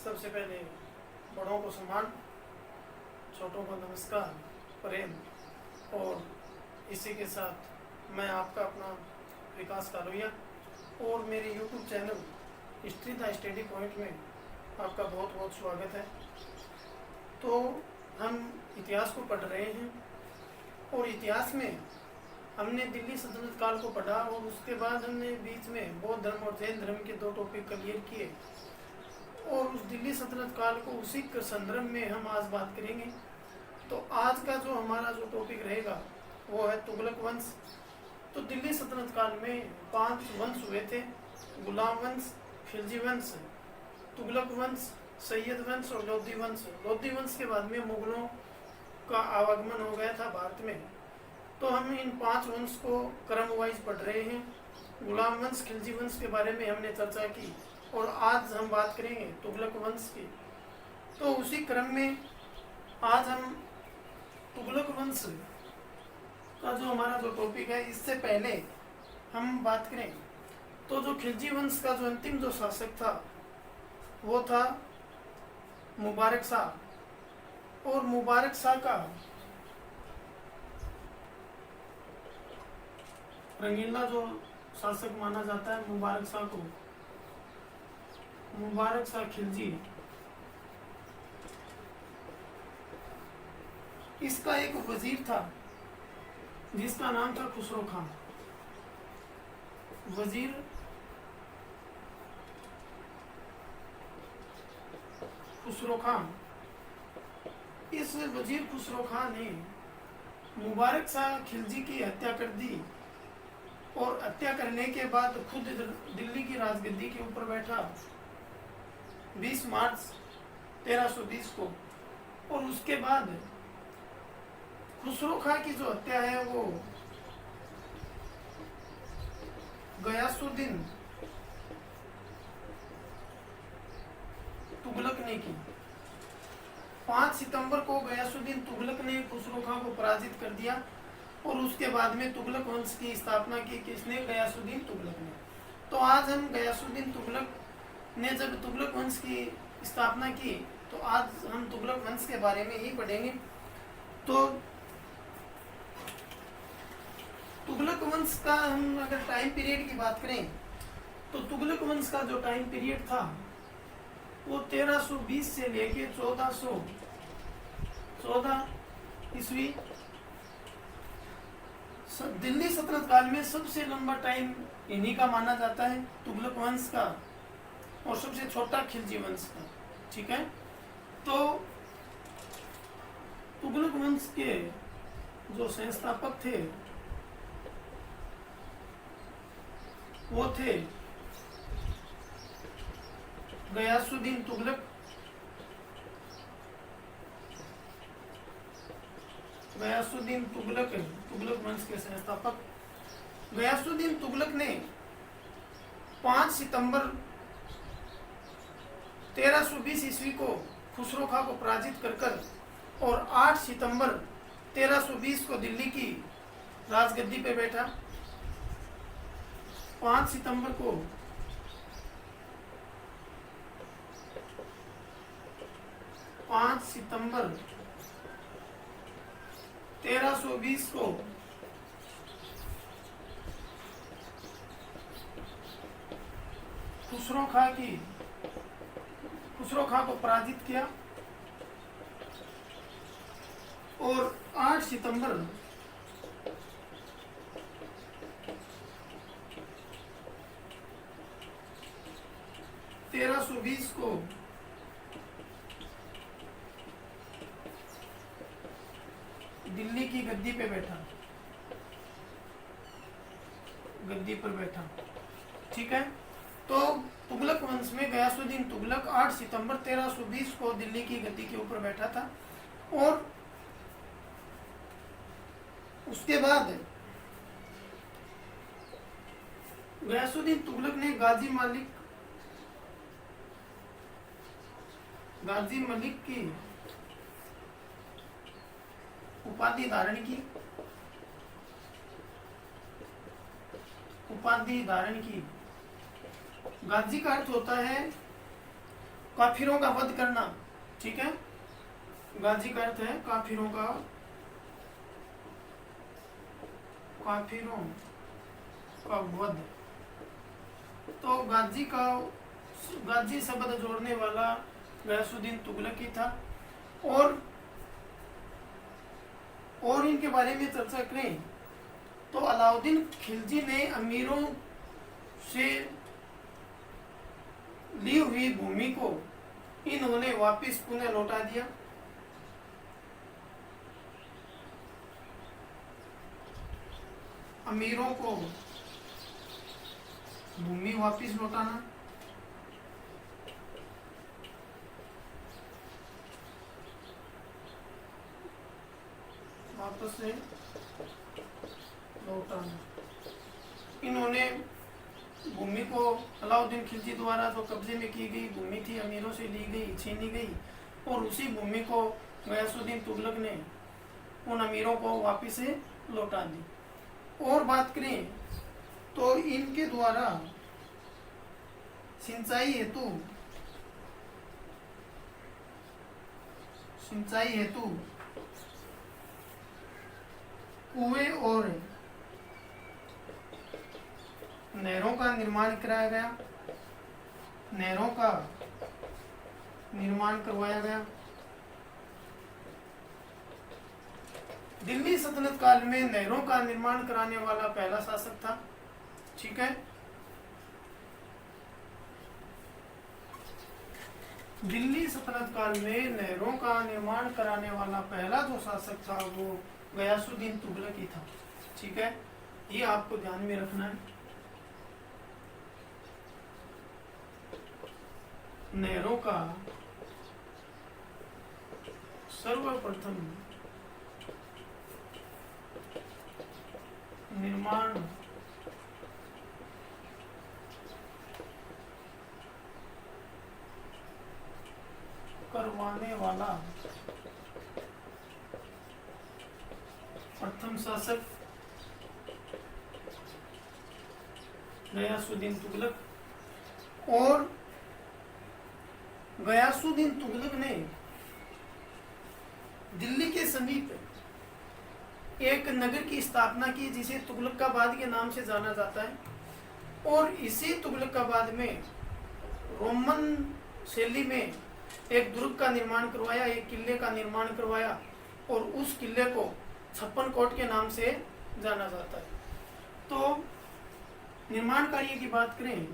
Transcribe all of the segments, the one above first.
सबसे पहले बड़ों को सम्मान, छोटों को नमस्कार, प्रेम। और इसी के साथ मैं आपका अपना विकास कालोया और मेरे YouTube channel history the study point में आपका बहुत बहुत स्वागत है। तो हम इतिहास को पढ़ रहे हैं और इतिहास में हमने दिल्ली सल्तनत काल को पढ़ा और उसके बाद हमने बीच में बौद्ध धर्म और जैन धर्म के दो टॉपिक क्लियर किए और उस दिल्ली सल्तनत काल को उसी के संदर्भ में हम आज बात करेंगे। तो आज का जो हमारा जो टॉपिक रहेगा वो है तुगलक वंश। तो दिल्ली सल्तनत काल में 5 वंश हुए थे: गुलाम वंश, खिलजी वंश, तुगलक वंश, सैयद वंश और लोधी वंश। लोधी वंश के बाद में मुगलों का आवागमन हो गया था भारत में। तो हम इन 5 वंश को क्रम वाइज पढ़ रहे हैं। गुलाम वंश, खिलजी वंश के बारे में हमने चर्चा की और आज हम बात करेंगे तुगलक वंश की। तो उसी क्रम में आज हम तुगलक वंश का जो हमारा जो टॉपिक है, इससे पहले हम बात करें तो जो खिलजी वंश का जो अंतिम जो शासक था वो था मुबारक शाह। और मुबारक शाह का रंगीला जो शासक माना जाता है मुबारक शाह को, मुबारक शाह खिलजी। इसका एक वजीर था जिसका नाम था खुसरो खान। वजीर खुसरो खान। इस वजीर खुसरो खान ने मुबारक शाह खिलजी की हत्या कर दी और हत्या करने के बाद खुद दिल्ली की राजगद्दी के ऊपर बैठा 20 मार्च 1320 को। और उसके बाद खुसरो खां की जो हत्या है वो गयासुद्दीन तुगलक ने की। 5 सितंबर को गयासुद्दीन तुगलक ने खुसरो खां को पराजित कर दिया और उसके बाद में तुगलक वंश की स्थापना की। किसने? गयासुद्दीन तुगलक ने। तो आज हम गयासुद्दीन तुगलक ने जब तुगलक वंश की स्थापना की तो आज हम तुगलक वंश के बारे में ही पढ़ेंगे। तो तुगलक वंश का हम अगर टाइम पीरियड की बात करें तो तुगलक वंश का जो टाइम पीरियड था वो 1320 से लेके 1414 ईस्वी। दिल्ली सल्तनत काल में सबसे लंबा टाइम इन्हीं का माना जाता है, तुगलक वंश का, और सबसे छोटा खिलजी वंश का। ठीक है। तो तुगलक वंश के जो संस्थापक थे वो थे गयासुद्दीन तुगलक। गयासुद्दीन तुगलक तुगलक वंश के संस्थापक। गयासुद्दीन तुगलक ने 5 सितंबर 1320 ईस्वी को खुसरो खां को पराजित कर और 8 सितंबर 1320 को दिल्ली की राजगद्दी पे बैठा। 5 सितंबर को 5 सितंबर 1320 को खुसरो खां को पराजित किया और 8 सितंबर 1320 को दिल्ली की गद्दी पे बैठा, गद्दी पर बैठा। ठीक है। तो तुगलक वंश में गयासुद्दीन तुगलक 8 सितंबर 1320 को दिल्ली की गद्दी के ऊपर बैठा था और उसके बाद गयासुद्दीन तुगलक ने गाजी मलिक की उपाधि धारण की। गाजी का अर्थ होता है काफिरों का वध करना, ठीक है। गाजी का अर्थ है काफिरों का वध। तो गाजी शब्द जोड़ने वाला गयासुद्दीन तुगलक ही था। और इनके बारे में चर्चा करें तो अलाउद्दीन खिलजी ने अमीरों से ली हुई भूमि को इन्होंने वापस पुनः लौटा दिया। अमीरों को भूमि वापस लौटाना, वापस से लौटाना। इन्होंने भूमि को अलाउद्दीन खिलजी द्वारा जो कब्जे में की गई भूमि थी, अमीरों से ली गई, छीनी गई, और उसी भूमि को गयासुद्दीन तुगलक ने उन अमीरों को वापस से लौटा दी। और बात करें तो इनके द्वारा सिंचाई हेतु कुएं और नहरों का निर्माण कराया गया, नहरों का निर्माण करवाया गया। दिल्ली सल्तनत काल में नहरों का निर्माण कराने वाला पहला शासक था, ठीक है। दिल्ली सल्तनत काल में नहरों का निर्माण कराने वाला पहला जो शासक था वो गयासुद्दीन तुगलक ही था, ठीक है। ये आपको ध्यान में रखना है। नहरों का सर्वप्रथम निर्माण करवाने वाला प्रथम शासक गयासुद्दीन तुगलक। और गयासुद्दीन तुगलक ने दिल्ली के समीप एक नगर की स्थापना की जिसे तुगलकाबाद के नाम से जाना जाता है। और इसी तुगलकाबाद में रोमन शैली में एक दुर्ग का निर्माण करवाया, एक किले का निर्माण करवाया, और उस किले को 56 कोट के नाम से जाना जाता है। तो निर्माण कार्य की बात करें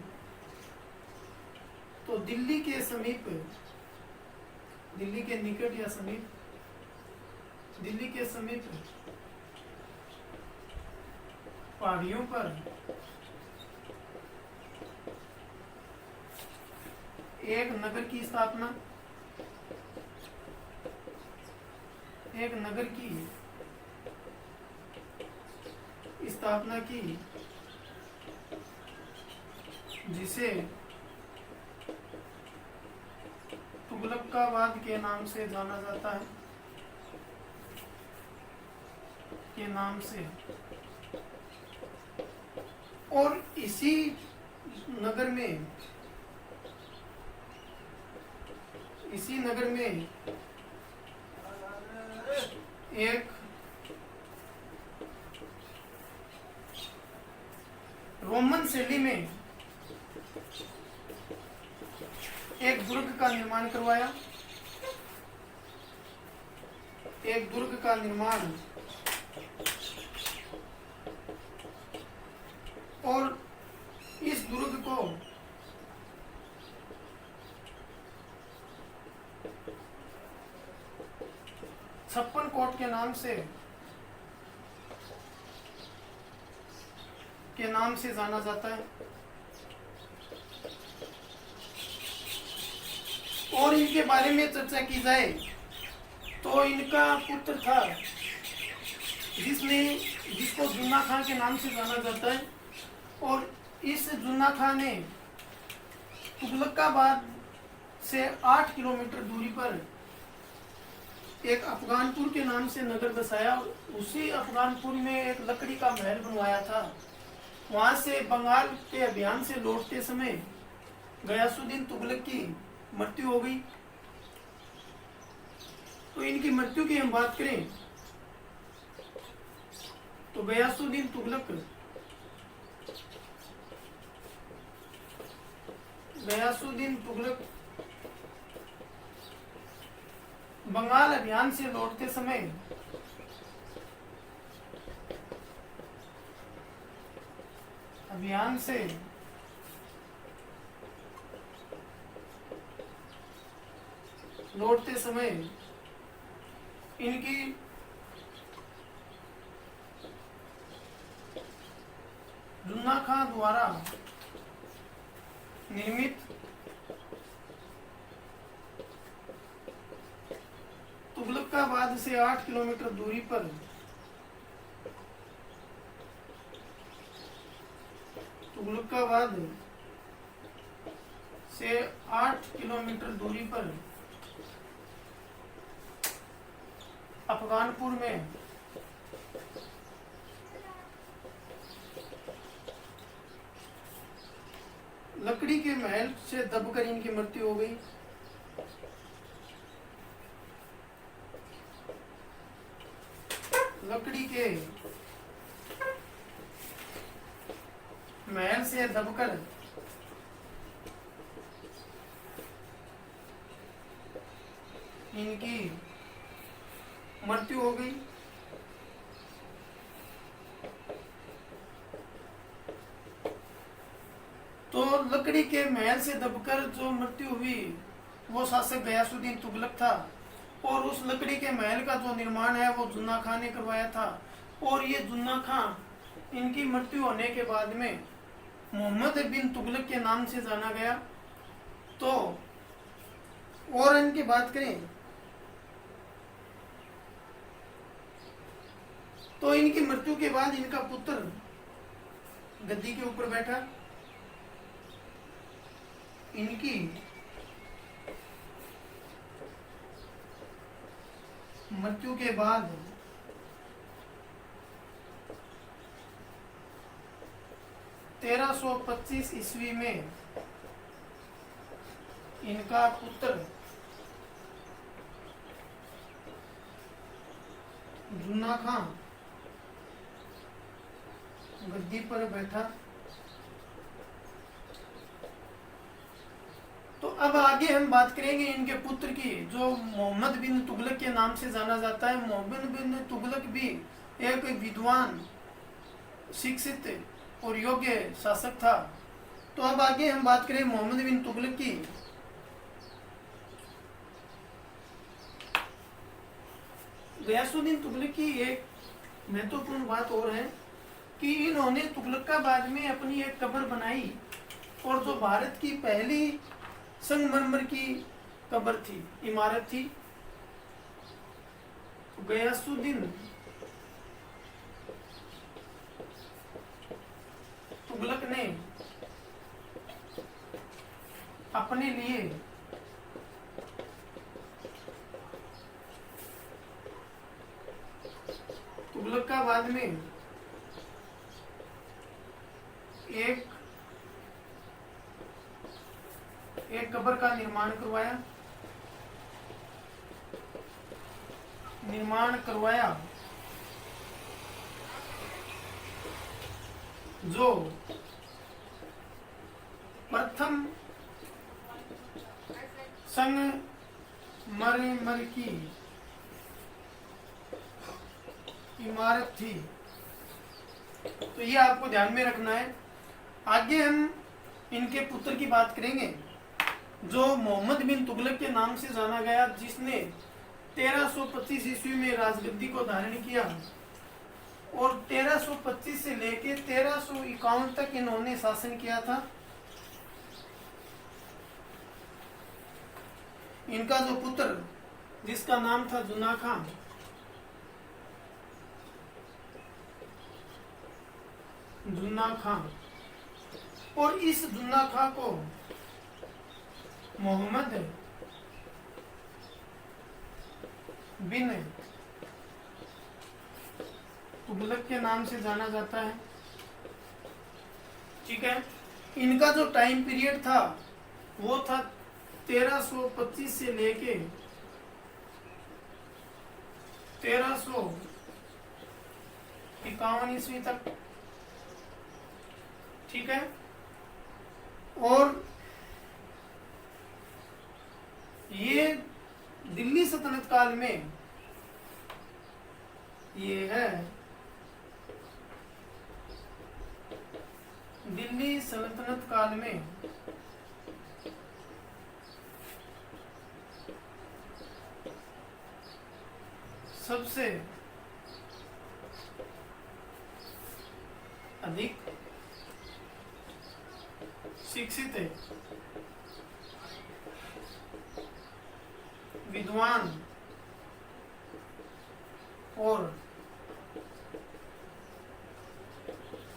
तो दिल्ली के समीप, दिल्ली के निकट या समीप, दिल्ली के समीप पहाड़ियों पर एक नगर की स्थापना, एक नगर की स्थापना की जिसे तुगलकाबाद के नाम से जाना जाता है, के नाम से। और इसी नगर में एक रोमन शैली में एक दुर्ग का निर्माण करवाया, एक दुर्ग का निर्माण। और इस दुर्ग को छप्पन कोट के नाम से जाना जाता है। और इनके बारे में चर्चा की जाए तो इनका पुत्र था जिसको जुन्ना खां के नाम से जाना जाता है। और इस जुन्ना खां ने तुगलकाबाद से 8 किलोमीटर दूरी पर एक अफगानपुर के नाम से नगर बसाया। उसी अफगानपुर में एक लकड़ी का महल बनवाया था। वहां से बंगाल के अभियान से लौटते समय गयासुद्दीन तुगलक की मृत्यु हो गई। तो इनकी मृत्यु की हम बात करें तो गयासुद्दीन तुगलक बंगाल अभियान से लौटते समय इनकी जुन्ना खां द्वारा निर्मित तुगलकाबाद से 8 किलोमीटर दूरी पर अफगानपुर में लकड़ी के महल से दबकर इनकी मृत्यु हो गई। लकड़ी के महल से दबकर इनकी मृत्यु हो गई। तो लकड़ी के महल से दबकर जो मृत्यु हुई वो शासक गयासुद्दीन तुगलक था और उस लकड़ी के महल का जो निर्माण है वो जुन्ना खां ने करवाया था। और ये जुन्ना खां इनकी मृत्यु होने के बाद में मोहम्मद बिन तुगलक के नाम से जाना गया। तो और इनकी बात करें तो इनकी मृत्यु के बाद इनका पुत्र गद्दी के ऊपर बैठा। इनकी मृत्यु के बाद 1325 ईस्वी में इनका पुत्र जुन्ना खां गद्दी पर बैठा। तो अब आगे हम बात करेंगे इनके पुत्र की जो मोहम्मद बिन तुगलक के नाम से जाना जाता है। मोहम्मद बिन तुगलक भी एक विद्वान, शिक्षित और योग्य शासक था। तो अब आगे हम बात करें मोहम्मद बिन तुगलक की। गयासुद्दीन तुगलक की एक महत्वपूर्ण बात और है कि इन्होंने तुगलकाबाद में अपनी एक कब्र बनाई और जो भारत की पहली संगमरमर की कब्र थी, इमारत थी। गयासुद्दीन तुगलक ने अपने लिए तुगलकाबाद में एक कब्र का निर्माण करवाया जो प्रथम संगमरमर की इमारत थी। तो ये आपको ध्यान में रखना है। आगे हम इनके पुत्र की बात करेंगे जो मोहम्मद बिन तुगलक के नाम से जाना गया, जिसने 1325 ईस्वी में राजगद्दी को धारण किया और 1325 से लेकर 1351 तक इन्होंने शासन किया था। इनका जो पुत्र जिसका नाम था जुन्ना खां, और इस जुन्ना खां को मोहम्मद बिन तुगलक के नाम से जाना जाता है। ठीक है। इनका जो टाइम पीरियड था वो था 1325 से लेके 1351 ईस्वी तक, ठीक है। और ये दिल्ली सल्तनत काल में ये है दिल्ली सल्तनत काल में सबसे अधिक शिक्षित विद्वान और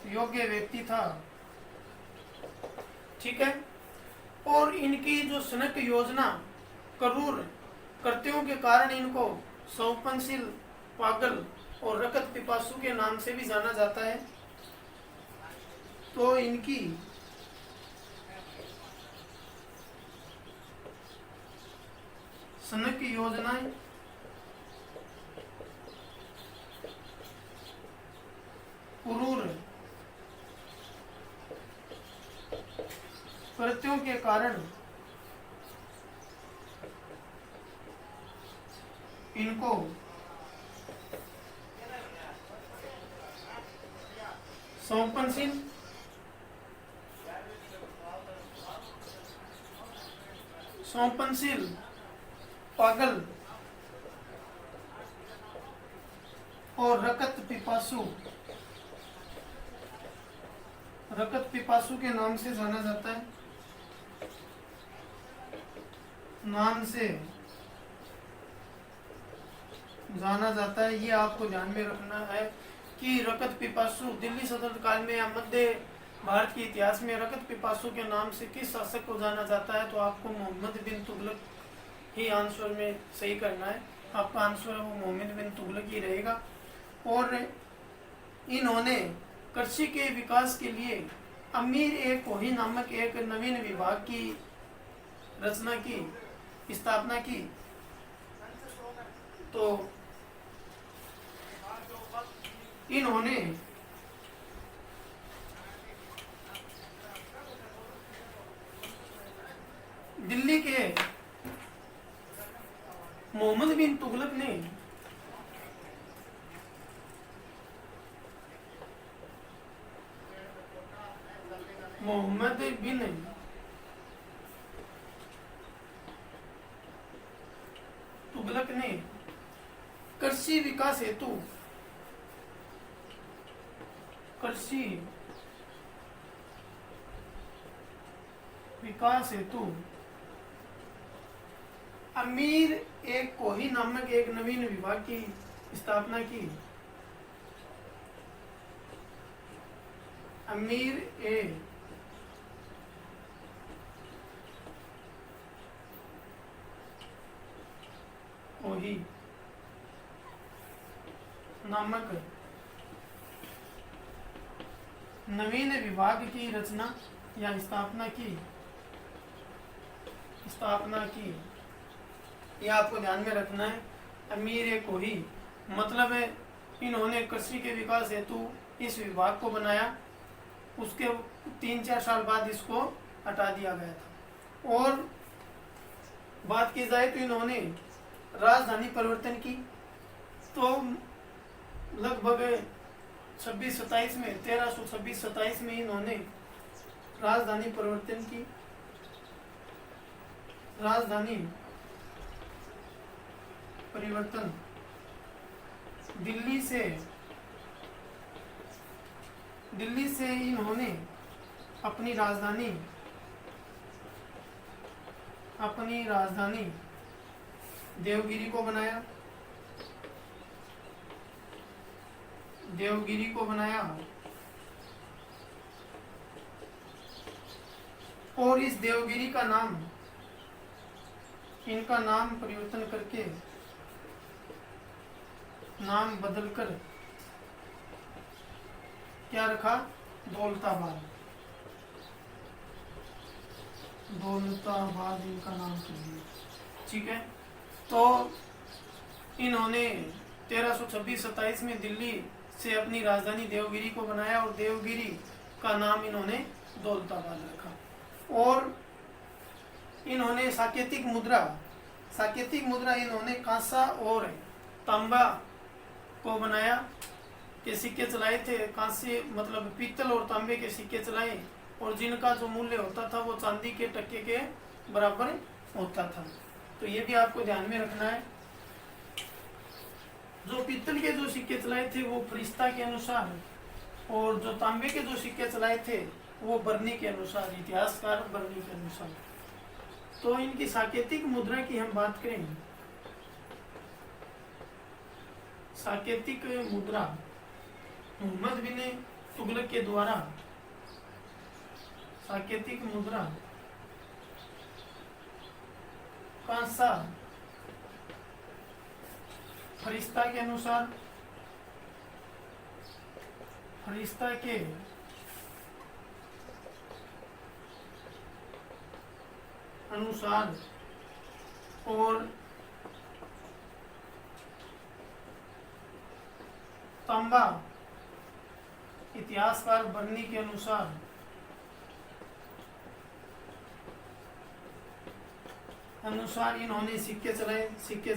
योग्य व्यक्ति था, ठीक है। और इनकी जो सनक योजना क्रूर कृत्यों के कारण इनको सौपनशील, पागल और रकत पिपासु के नाम से भी जाना जाता है। तो इनकी सनक योजनाएं क्रूर कृत्यों के कारण इनको सौंपनशील, पागल और रकत पिपासु के नाम से जाना जाता है। ये आपको ध्यान में रखना है कि रकत पिपासु दिल्ली सल्तनत काल में या मध्य भारत के इतिहास में रकत पिपासु के नाम से किस शासक को जाना जाता है। तो आपको मोहम्मद बिन तुगलक ही आंसर में सही करना है। आपका आंसर वो मोहम्मद बिन तुगलक ही रहेगा। और इन्होंने कृषि के विकास के लिए अमीर ए कोही नामक एक नवीन विभाग की रचना की, स्थापना की। तो इन्होंने दिल्ली के मोहम्मद बिन तुगलक ने कृषि विकास हेतु अमीर एक कोही नामक एक नवीन विभाग की स्थापना की। अमीर ए कोही नामक नवीन विभाग की रचना या स्थापना की। यह आपको ध्यान में रखना है। अमीर ए कोही मतलब है इन्होंने कृषि के विकास हेतु इस विभाग को बनाया। उसके 3-4 साल बाद इसको हटा दिया गया था। और बात की जाए तो इन्होंने राजधानी परिवर्तन की। तो लगभग 26-27 में 1326-27 में इन्होंने राजधानी परिवर्तन की। राजधानी परिवर्तन दिल्ली से इन्होंने अपनी राजधानी देवगिरी को बनाया। और इस देवगिरी का इनका नाम परिवर्तन करके नाम बदलकर क्या रखा? दौलताबाद। दौलताबाद इनका नाम कहिए। ठीक है, तो इन्होंने 1326-27 में दिल्ली से अपनी राजधानी देवगिरी को बनाया और देवगिरी का नाम इन्होंने दौलताबाद रखा। और इन्होंने सांकेतिक मुद्रा इन्होंने कांसा और तांबा को बनाया के सिक्के चलाए थे। कांसे मतलब पीतल और तांबे के सिक्के चलाए और जिनका जो मूल्य होता था वो चांदी के टक्के के बराबर होता था। तो ये भी आपको ध्यान में रखना है। जो पीतल के जो सिक्के चलाए थे वो फरिश्ता के अनुसार और जो तांबे के जो सिक्के चलाए थे वो बरनी के अनुसार, इतिहासकार बरनी के अनुसार। तो इनकी सांकेतिक मुद्रा की हम बात करें, सांकेतिक मुद्रा मोहम्मद बिन तुगलक के द्वारा सांकेतिक मुद्रा कांसा फरिश्ता के अनुसार, फरिश्ता के अनुसार और तांबा इतिहासकार बरनी के अनुसार इन्होंने सिक्के चलाए, सिक्के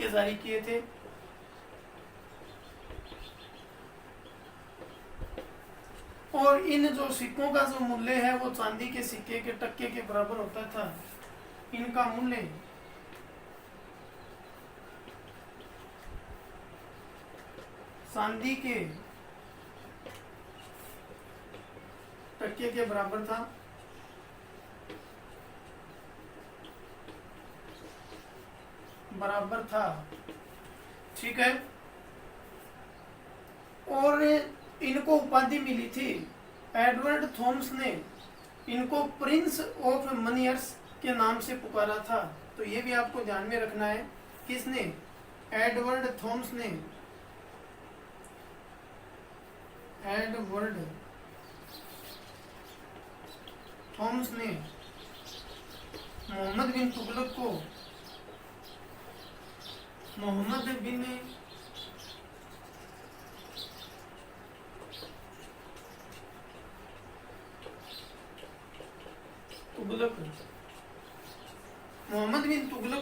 जारी किए थे। और इन जो सिक्कों का जो मूल्य है वो चांदी के सिक्के के टक्के के बराबर होता था। इनका मूल्य चांदी के टक्के के बराबर था। ठीक है, और इनको उपाधि मिली थी। एडवर्ड थॉमस ने इनको प्रिंस ऑफ मनियर्स के नाम से पुकारा था। तो ये भी आपको ध्यान में रखना है। किसने? एडवर्ड थॉमस ने मोहम्मद बिन तुगलक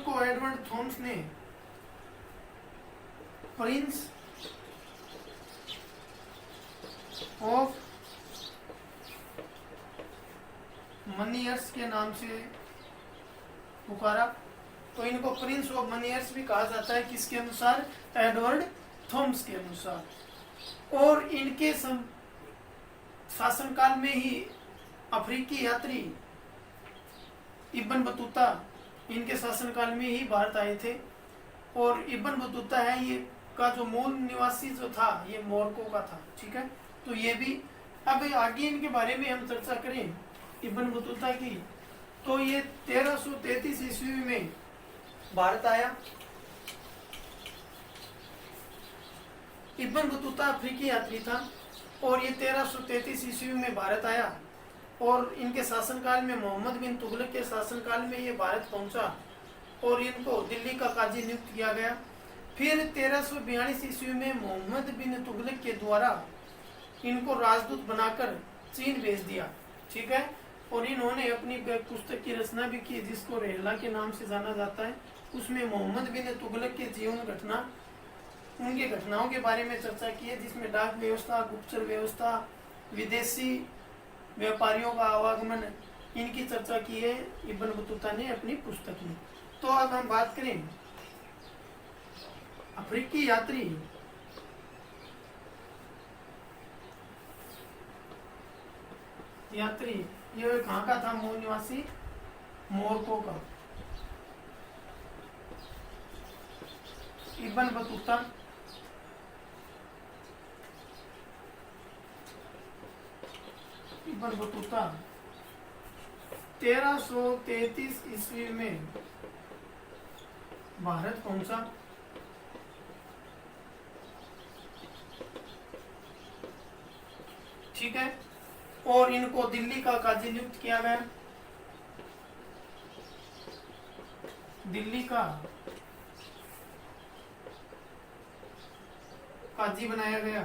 को एडवर्ड थॉमस ने प्रिंस ऑफ मनियर्स के नाम से पुकारा। तो इनको प्रिंस ऑफ मनियर्स भी कहा जाता है। किसके अनुसार? एडवर्ड थॉमस के अनुसार। और इनके शासनकाल में ही अफ्रीकी यात्री इब्न बतूता इनके शासनकाल में ही भारत आए थे। और इब्न बतूता है ये का जो मूल निवासी जो था ये मोरक्को का था। ठीक है, तो ये भी अब आगे इनके बारे में हम चर्चा करें इब्न बतूता की। तो ये 1333 ईस्वी में भारत आया। इब्न बतूता अफ्रीकी यात्री था और ये 1333 ईस्वी में भारत आया। और इनके शासनकाल में मोहम्मद बिन तुगलक के शासनकाल में ये भारत पहुंचा और इनको दिल्ली का काजी नियुक्त किया गया। फिर 1342 ईस्वी में मोहम्मद बिन तुगलक के द्वारा इनको राजदूत बनाकर चीन भेज दिया। ठीक है, और इन्होंने अपनी पुस्तक की रचना भी की जिसको रेहला के नाम से जाना जाता है। उसमें मोहम्मद बिन तुगलक के जीवन उनके घटनाओं के बारे में चर्चा की है, जिसमें डाक व्यवस्था, गुप्तचर व्यवस्था, विदेशी व्यापारियों का आवागमन, इनकी चर्चा की है इब्न बतूता ने अपनी पुस्तक में। तो अब हम बात करें अफ्रीकी यात्री ये कहाँ का था? मूल निवासी मोरक्को का। इब्न बतूता 1333 ईस्वी में भारत पहुंचा। ठीक है, और इनको दिल्ली का काजी नियुक्त किया गया। दिल्ली का काजी बनाया गया।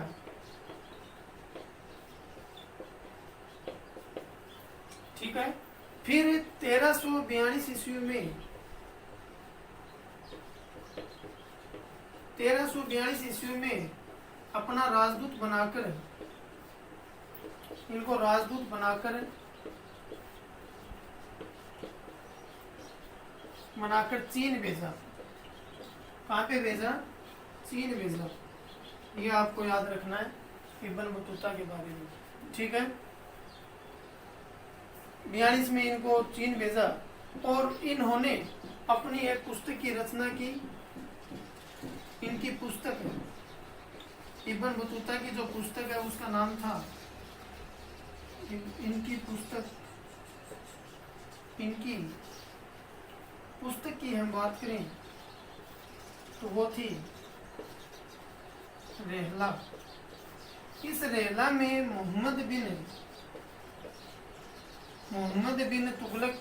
ठीक है। फिर 1342 ईस्वी में 1342 ईस्वी में अपना राजदूत बनाकर, इनको राजदूत बनाकर चीन भेजा। कहाँ पे भेजा? चीन भेजा। ये आपको याद रखना है इब्न बतूता के बारे में। ठीक है। 42 में इनको चीन भेजा और इन्होंने अपनी एक पुस्तक की रचना की। इनकी पुस्तक, इब्न बतूता की जो पुस्तक है उसका नाम था, इनकी पुस्तक की हम बात करें तो वो थी रेहला। इस रेहला में मोहम्मद बिन तुगलक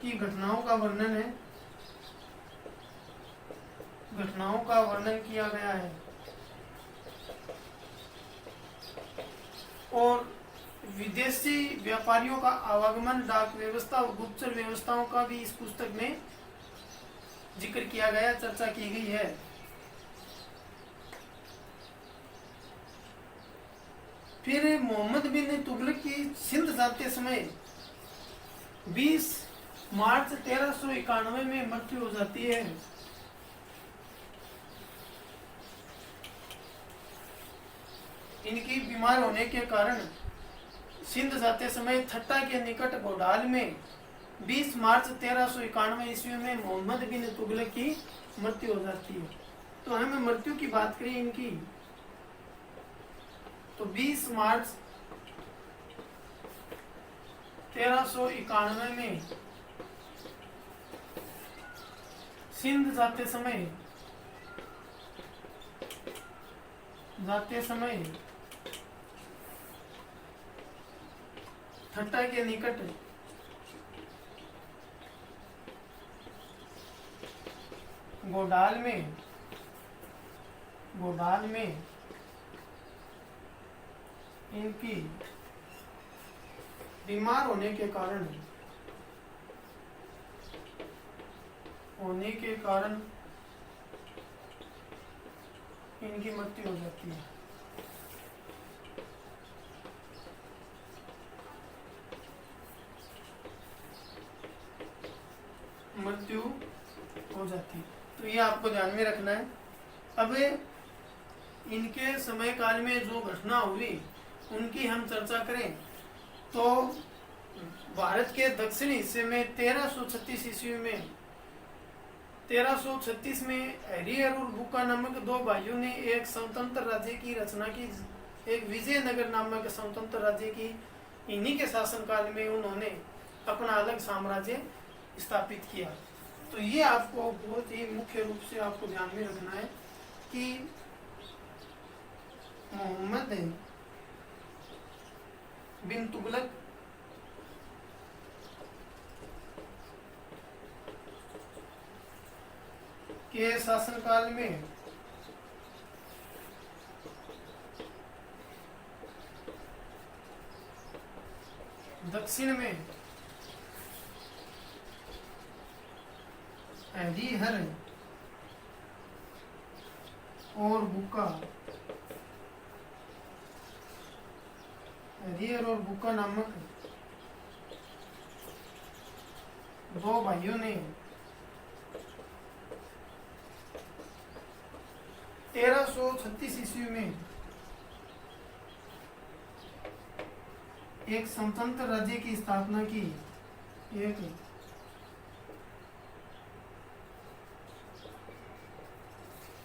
की घटनाओं का वर्णन किया गया है और विदेशी व्यापारियों का आवागमन, डाक व्यवस्था और गुप्तचर व्यवस्थाओं का भी इस पुस्तक में जिक्र किया गया, चर्चा की गई है। फिर मोहम्मद बिन तुगलक की सिंध जाते समय 20 मार्च 1391 में मृत्यु हो जाती है। इनकी बीमार होने के कारण सिंध जाते समय थट्टा के निकट घोडाल में 20 मार्च 1391 ईस्वी में मोहम्मद बिन तुगलक की मृत्यु हो जाती है। तो हमें मृत्यु की बात करें इनकी, तो 20 मार्च 1391 में सिंध जाते समय थट्टा के निकट घोडाल में इनकी बीमार होने के कारण इनकी मृत्यु हो जाती है। तो ये आपको ध्यान में रखना है। अब इनके समय काल में जो घटना हुई उनकी हम चर्चा करें तो भारत के दक्षिणी हिस्से में 1336 ईस्वी में 1336 में हरिहर और बुक्का नामक दो भाइयों ने एक स्वतंत्र राज्य की रचना की। एक विजयनगर नामक स्वतंत्र राज्य की। इन्हीं के शासनकाल में उन्होंने अपना अलग साम्राज्य स्थापित किया। तो ये आपको बहुत ही मुख्य रूप से आपको ध्यान में रखना है कि मोहम्मद बिन तुगलक के शासनकाल में दक्षिण में हरिहर और बुक्का नामक दो भाइयों ने 1336 ईस्वी में एक स्वतंत्र राज्य की स्थापना की। एक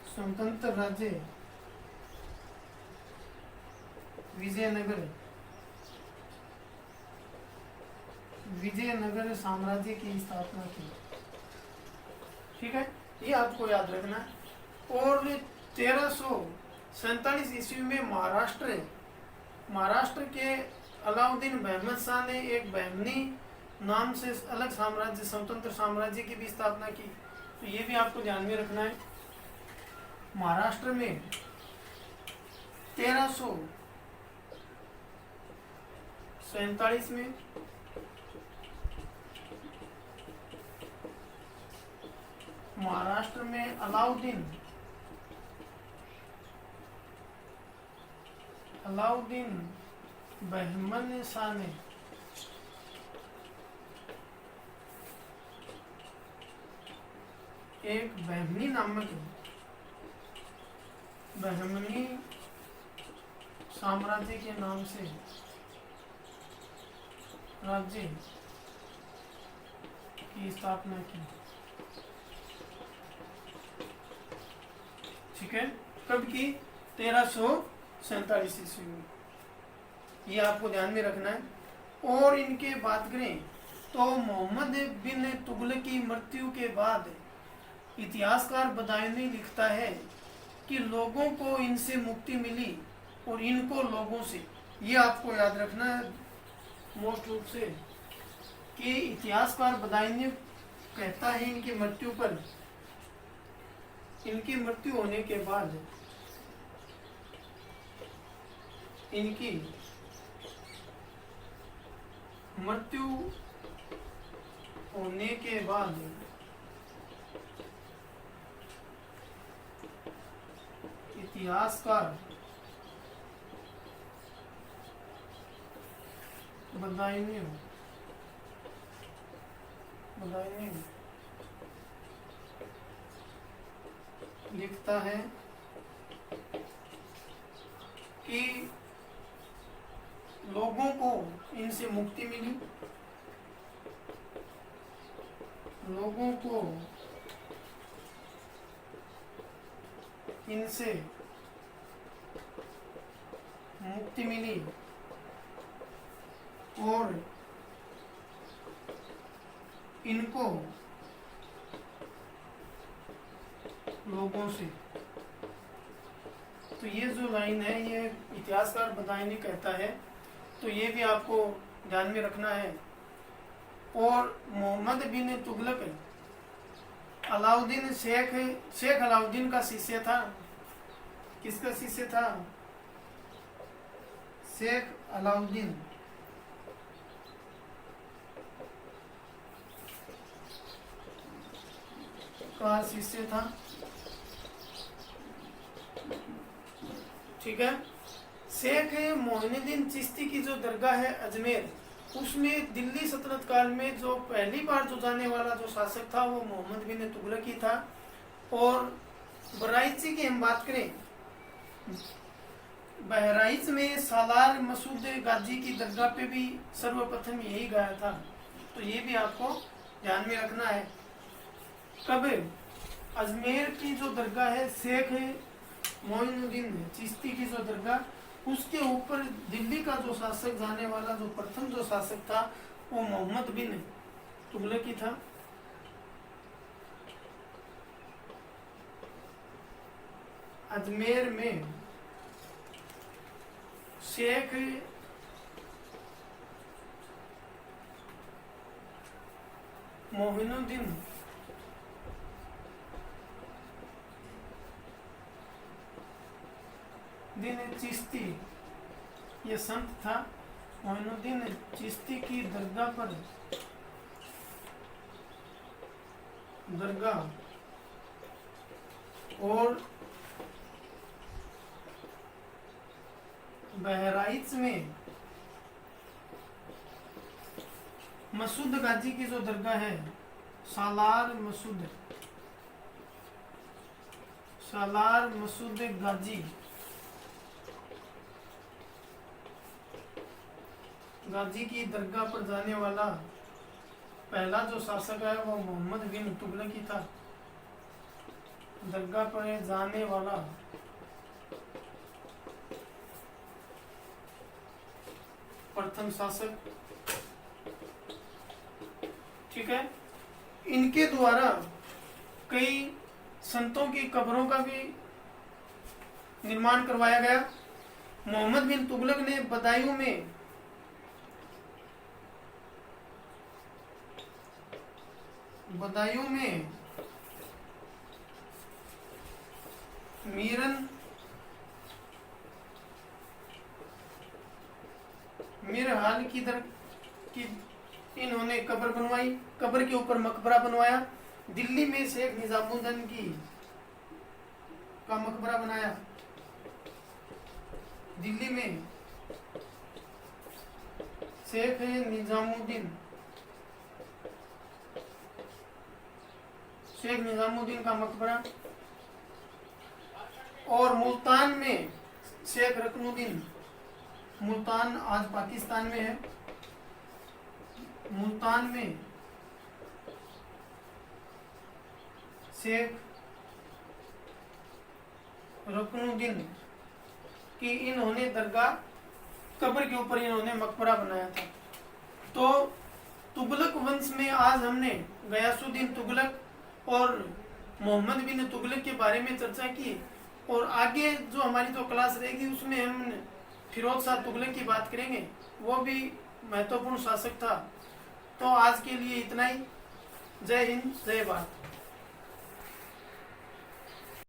स्वतंत्र राज्य विजयनगर साम्राज्य की स्थापना की। ठीक है, ये आपको याद रखना है। और 1347 ईस्वी में महाराष्ट्र के अलाउद्दीन बहमद शाह ने एक बहमनी नाम से अलग साम्राज्य, स्वतंत्र साम्राज्य की भी स्थापना की। तो ये भी आपको ध्यान में रखना है। महाराष्ट्र में 1347 में महाराष्ट्र में अलाउद्दीन बहमन शाह ने एक बहमनी नामक बहमनी साम्राज्य के नाम से राज्य की स्थापना की। ठीक है, कब की? 1347 ईस्वी में। ये आपको ध्यान में रखना है। और इनके बात करें तो मोहम्मद बिन तुगलक की मृत्यु के बाद इतिहासकार बदायूनी लिखता है कि लोगों को इनसे मुक्ति मिली और इनको लोगों से। ये आपको याद रखना है मोस्ट रूप से कि इतिहासकार बदायूनी कहता है इनकी मृत्यु पर, इनकी मृत्यु होने के बाद इनकी मृत्यु होने के बाद इतिहासकार बदायूनी लिखता है कि लोगों को इनसे मुक्ति मिली, लोगों को इनसे मुक्ति मिली और इनको लोगों से। तो ये जो लाइन है ये इतिहासकार बदायूनी कहता है, तो ये भी आपको ध्यान में रखना है। और मोहम्मद बिन तुगलक अलाउद्दीन शेख अलाउद्दीन का शिष्य था। किसका शिष्य था? शेख अलाउद्दीन का शिष्य था। ठीक है, शेख मोइनुद्दीन चिश्ती की जो दरगाह है अजमेर, उसमें दिल्ली सल्तनत काल में जो पहली बार जो जाने वाला जो शासक था वो मोहम्मद बिन तुगलक ही था। और बहराइच की हम बात करें, बहराइच में सालार मसूद गाजी की दरगाह पे भी सर्वप्रथम यही गया था। तो ये भी आपको ध्यान में रखना है। कब? अजमेर की जो दरगाह है शेख मोइनुद्दीन चिश्ती की जो दरगाह, उसके ऊपर दिल्ली का जो शासक जाने वाला जो प्रथम जो शासक था वो मोहम्मद बिन तुगलक ही था। अजमेर में शेख मोइनुद्दीन चिश्ती ये संत था। मोइनुद्दीन चिश्ती की दरगाह पर और बहराइच में मसूद गाजी की जो दरगाह है, सालार मसूद गाजी की दरगाह पर जाने वाला पहला जो शासक है वो मोहम्मद बिन तुगलक ही था। दरगाह पर जाने वाला प्रथम शासक। ठीक है, इनके द्वारा कई संतों की कब्रों का भी निर्माण करवाया गया। मोहम्मद बिन तुगलक ने बदायूं में मीर हाल की इन्होंने कब्र बनवाई। कब्र के ऊपर मकबरा बनवाया। दिल्ली में शेख निजामुद्दीन का मकबरा बनाया। दिल्ली में शेख निजामुद्दीन का मकबरा, और मुल्तान में शेख रकनुद्दीन, मुल्तान आज पाकिस्तान में है, मुल्तान में शेख रकनुद्दीन की इन्होंने दरगाह, कब्र के ऊपर इन्होंने मकबरा बनाया था। तो तुगलक वंश में आज हमने गयासुद्दीन तुगलक और मोहम्मद बिन तुगलक के बारे में चर्चा की, और आगे जो हमारी जो क्लास रहेगी उसमें हम फिरोज शाह तुगलक की बात करेंगे। वो भी महत्वपूर्ण शासक था। तो आज के लिए इतना ही। जय हिंद, जय भारत।